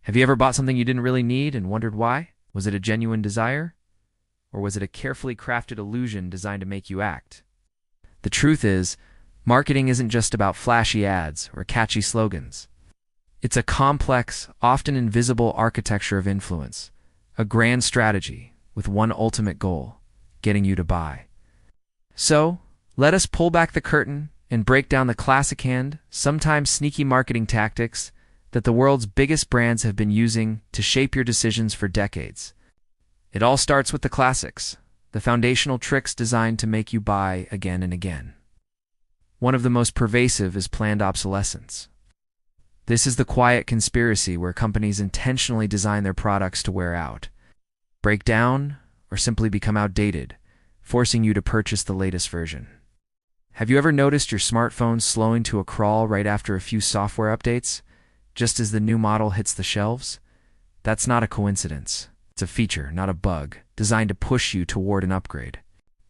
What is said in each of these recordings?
Have you ever bought something you didn't really need and wondered why? Was it a genuine desire? Or was it a carefully crafted illusion designed to make you act? The truth is, marketing isn't just about flashy ads or catchy slogans. It's a complex, often invisible architecture of influence, a grand strategy with one ultimate goal: getting you to buy. So, let us pull back the curtain and break down the classic and sometimes sneaky marketing tactics that the world's biggest brands have been using to shape your decisions for decades. It all starts with the classics, the foundational tricks designed to make you buy again and again. One of the most pervasive is planned obsolescence. This is the quiet conspiracy where companies intentionally design their products to wear out, break down, or simply become outdated, forcing you to purchase the latest version. Have you ever noticed your smartphone slowing to a crawl right after a few software updates, just as the new model hits the shelves? That's not a coincidence. It's a feature, not a bug, designed to push you toward an upgrade.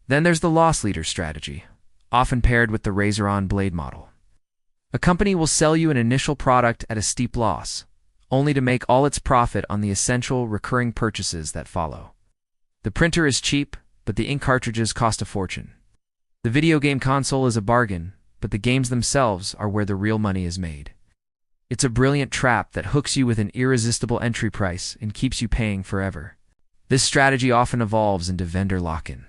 Then there's the loss leader strategy, often paired with the razor-on blade model. A company will sell you an initial product at a steep loss, only to make all its profit on the essential recurring purchases that follow. The printer is cheap, but the ink cartridges cost a fortune. The video game console is a bargain, but the games themselves are where the real money is made. It's a brilliant trap that hooks you with an irresistible entry price and keeps you paying forever. This strategy often evolves into vendor lock-in.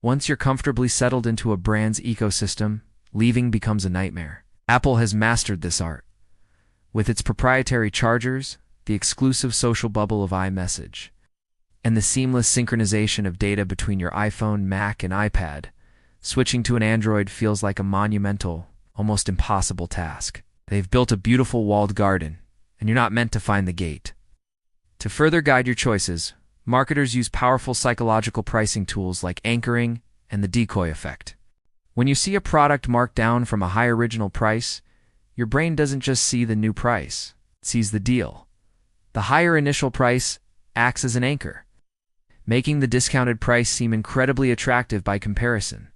Once you're comfortably settled into a brand's ecosystem, leaving becomes a nightmare. Apple has mastered this art. With its proprietary chargers, the exclusive social bubble of iMessage, and the seamless synchronization of data between your iPhone, Mac, and iPad, switching to an Android feels like a monumental, almost impossible task. They've built a beautiful walled garden, and you're not meant to find the gate. To further guide your choices, marketers use powerful psychological pricing tools like anchoring and the decoy effect. When you see a product marked down from a high original price, your brain doesn't just see the new price, it sees the deal. The higher initial price acts as an anchor, making the discounted price seem incredibly attractive by comparison,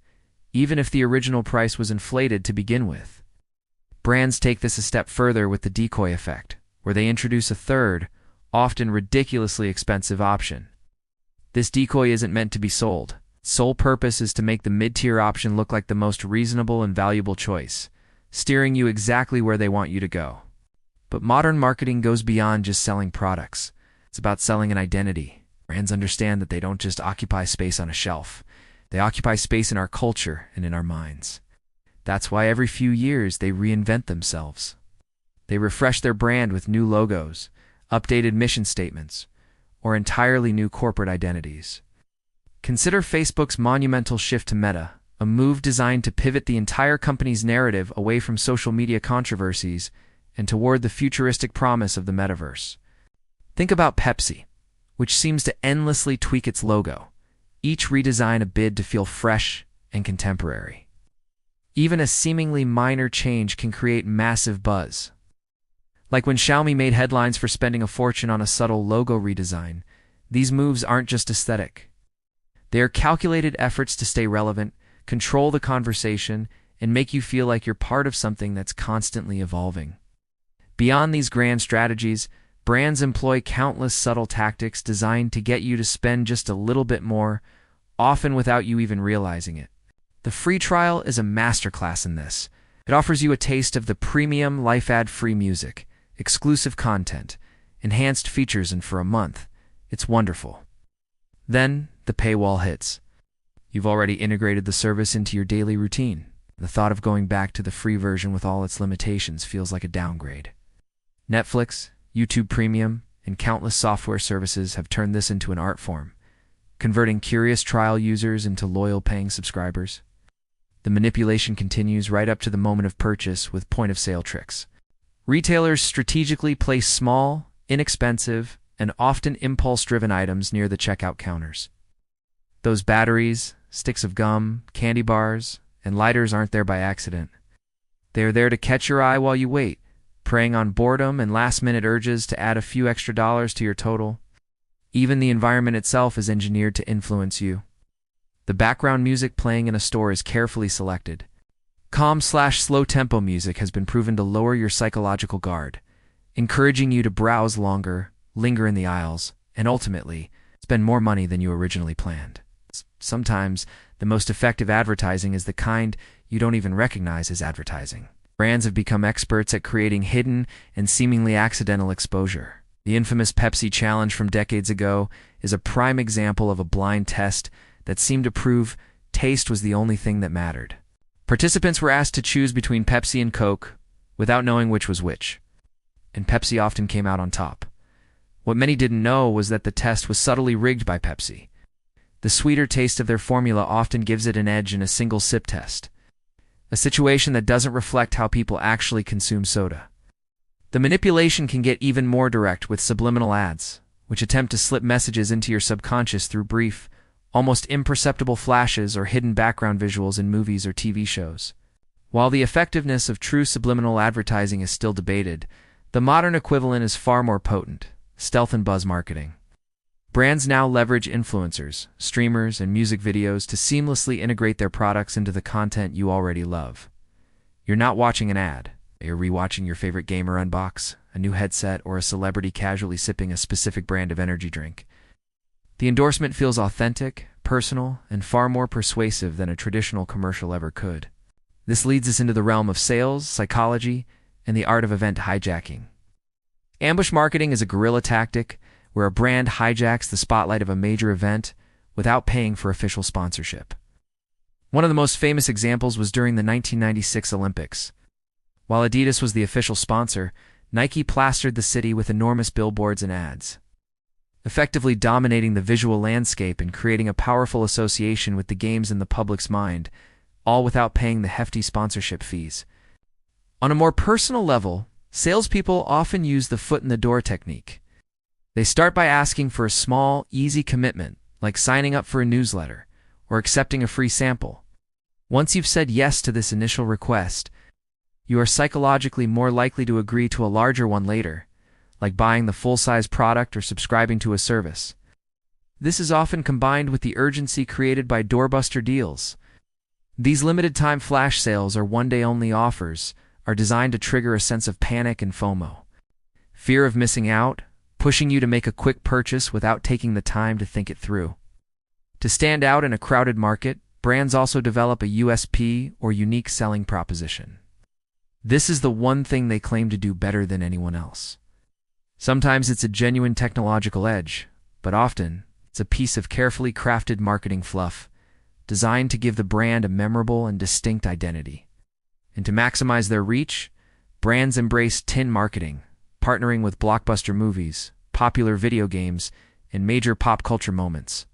even if the original price was inflated to begin with. Brands take this a step further with the decoy effect, where they introduce a third, often ridiculously expensive option. This decoy isn't meant to be sold. Its sole purpose is to make the mid-tier option look like the most reasonable and valuable choice, steering you exactly where they want you to go. But modern marketing goes beyond just selling products. It's about selling an identity. Brands understand that they don't just occupy space on a shelf. They occupy space in our culture and in our minds. That's why every few years they reinvent themselves. They refresh their brand with new logos, updated mission statements, or entirely new corporate identities. Consider Facebook's monumental shift to Meta, a move designed to pivot the entire company's narrative away from social media controversies and toward the futuristic promise of the metaverse. Think about Pepsi, which seems to endlessly tweak its logo, each redesign a bid to feel fresh and contemporary. Even a seemingly minor change can create massive buzz. Like when Xiaomi made headlines for spending a fortune on a subtle logo redesign, these moves aren't just aesthetic. They are calculated efforts to stay relevant, control the conversation, and make you feel like you're part of something that's constantly evolving. Beyond these grand strategies, brands employ countless subtle tactics designed to get you to spend just a little bit more, often without you even realizing it. The free trial is a masterclass in this. It offers you a taste of the premium life ad-free music, exclusive content, enhanced features, and for a month, it's wonderful. Then, the paywall hits. You've already integrated the service into your daily routine. The thought of going back to the free version with all its limitations feels like a downgrade. Netflix, YouTube Premium, and countless software services have turned this into an art form, converting curious trial users into loyal paying subscribers. The manipulation continues right up to the moment of purchase with point-of-sale tricks. Retailers strategically place small, inexpensive, and often impulse-driven items near the checkout counters. Those batteries, sticks of gum, candy bars, and lighters aren't there by accident. They are there to catch your eye while you wait, preying on boredom and last-minute urges to add a few extra dollars to your total. Even the environment itself is engineered to influence you. The background music playing in a store is carefully selected. Calm/slow tempo music has been proven to lower your psychological guard, encouraging you to browse longer, linger in the aisles, and ultimately spend more money than you originally planned. Sometimes, the most effective advertising is the kind you don't even recognize as advertising. Brands have become experts at creating hidden and seemingly accidental exposure. The infamous Pepsi challenge from decades ago is a prime example of a blind test that seemed to prove taste was the only thing that mattered. Participants were asked to choose between Pepsi and Coke without knowing which was which, and Pepsi often came out on top. What many didn't know was that the test was subtly rigged by Pepsi. The sweeter taste of their formula often gives it an edge in a single sip test, a situation that doesn't reflect how people actually consume soda. The manipulation can get even more direct with subliminal ads, which attempt to slip messages into your subconscious through brief, almost imperceptible flashes or hidden background visuals in movies or TV shows. While the effectiveness of true subliminal advertising is still debated, the modern equivalent is far more potent: stealth and buzz marketing. Brands now leverage influencers, streamers, and music videos to seamlessly integrate their products into the content you already love. You're not watching an ad. You're rewatching your favorite gamer unbox a new headset or a celebrity casually sipping a specific brand of energy drink. The endorsement feels authentic, personal, and far more persuasive than a traditional commercial ever could. This leads us into the realm of sales, psychology, and the art of event hijacking. Ambush marketing is a guerrilla tactic where a brand hijacks the spotlight of a major event without paying for official sponsorship. One of the most famous examples was during the 1996 Olympics. While Adidas was the official sponsor, Nike plastered the city with enormous billboards and ads, effectively dominating the visual landscape and creating a powerful association with the games in the public's mind, all without paying the hefty sponsorship fees. On a more personal level, salespeople often use the foot-in-the-door technique. They start by asking for a small, easy commitment, like signing up for a newsletter or accepting a free sample. Once you've said yes to this initial request, you are psychologically more likely to agree to a larger one later, like buying the full-size product or subscribing to a service. This is often combined with the urgency created by doorbuster deals. These limited-time flash sales or one-day-only offers are designed to trigger a sense of panic and FOMO, fear of missing out, pushing you to make a quick purchase without taking the time to think it through. To stand out in a crowded market, brands also develop a USP or unique selling proposition. This is the one thing they claim to do better than anyone else. Sometimes it's a genuine technological edge, but often it's a piece of carefully crafted marketing fluff designed to give the brand a memorable and distinct identity. And to maximize their reach, brands embrace tin marketing, partnering with blockbuster movies, popular video games, and major pop culture moments.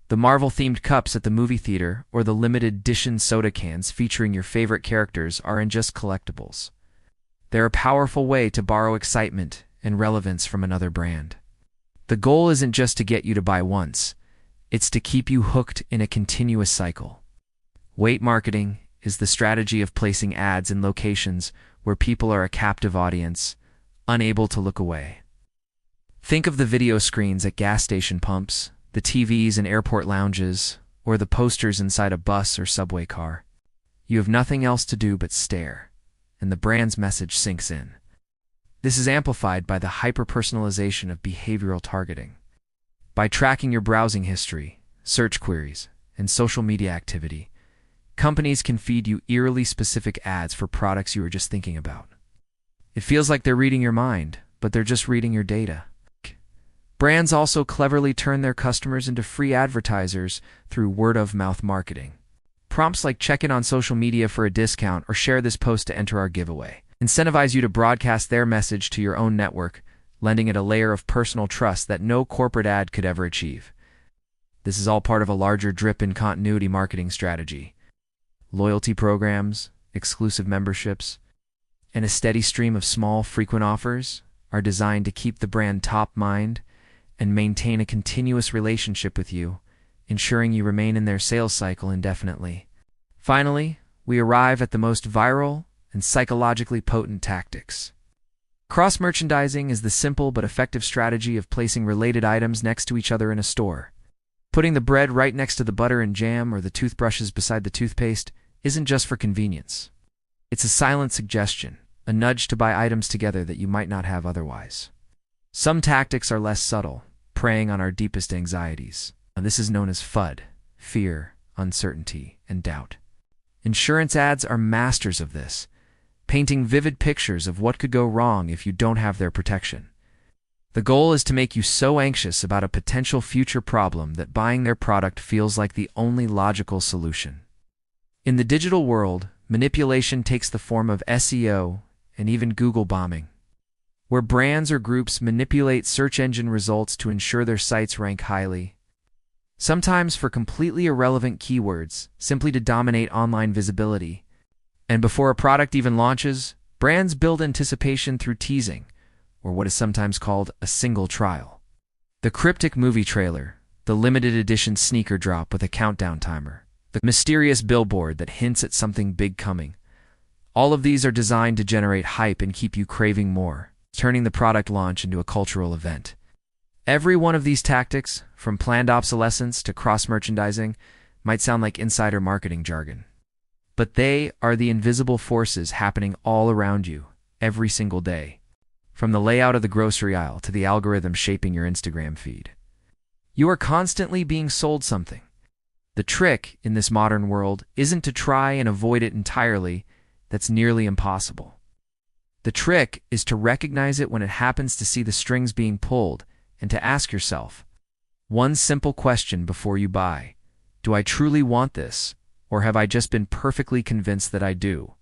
The Marvel-themed cups at the movie theater or the limited edition soda cans featuring your favorite characters aren't just collectibles. They're a powerful way to borrow excitement and relevance from another brand. The goal isn't just to get you to buy once, it's to keep you hooked in a continuous cycle. Weight marketing is the strategy of placing ads in locations where people are a captive audience, unable to look away. Think of the video screens at gas station pumps, the TVs in airport lounges, or the posters inside a bus or subway car. You have nothing else to do but stare, and the brand's message sinks in. This is amplified by the hyper-personalization of behavioral targeting. By tracking your browsing history, search queries, and social media activity, companies can feed you eerily specific ads for products you were just thinking about. It feels like they're reading your mind, but they're just reading your data. Brands also cleverly turn their customers into free advertisers through word-of-mouth marketing. Prompts like check in on social media for a discount or share this post to enter our giveaway incentivize you to broadcast their message to your own network, lending it a layer of personal trust that no corporate ad could ever achieve. This is all part of a larger drip-in-continuity marketing strategy. Loyalty programs, exclusive memberships, and a steady stream of small, frequent offers are designed to keep the brand top-mind and maintain a continuous relationship with you, ensuring you remain in their sales cycle indefinitely. Finally, we arrive at the most viral and psychologically potent tactics. Cross-merchandising is the simple but effective strategy of placing related items next to each other in a store. Putting the bread right next to the butter and jam or the toothbrushes beside the toothpaste isn't just for convenience. It's a silent suggestion, a nudge to buy items together that you might not have otherwise. Some tactics are less subtle, preying on our deepest anxieties. This is known as FUD, fear, uncertainty, and doubt. Insurance ads are masters of this, painting vivid pictures of what could go wrong if you don't have their protection. The goal is to make you so anxious about a potential future problem that buying their product feels like the only logical solution. In the digital world, manipulation takes the form of SEO and even Google bombing, where brands or groups manipulate search engine results to ensure their sites rank highly, sometimes for completely irrelevant keywords, simply to dominate online visibility. And before a product even launches, brands build anticipation through teasing, or what is sometimes called a single trial. The cryptic movie trailer, the limited edition sneaker drop with a countdown timer, the mysterious billboard that hints at something big coming. All of these are designed to generate hype and keep you craving more, turning the product launch into a cultural event. Every one of these tactics, from planned obsolescence to cross-merchandising, might sound like insider marketing jargon. But they are the invisible forces happening all around you, every single day. From the layout of the grocery aisle to the algorithm shaping your Instagram feed. You are constantly being sold something. The trick in this modern world isn't to try and avoid it entirely. That's nearly impossible. The trick is to recognize it when it happens, to see the strings being pulled, and to ask yourself one simple question before you buy. Do I truly want this, or have I just been perfectly convinced that I do?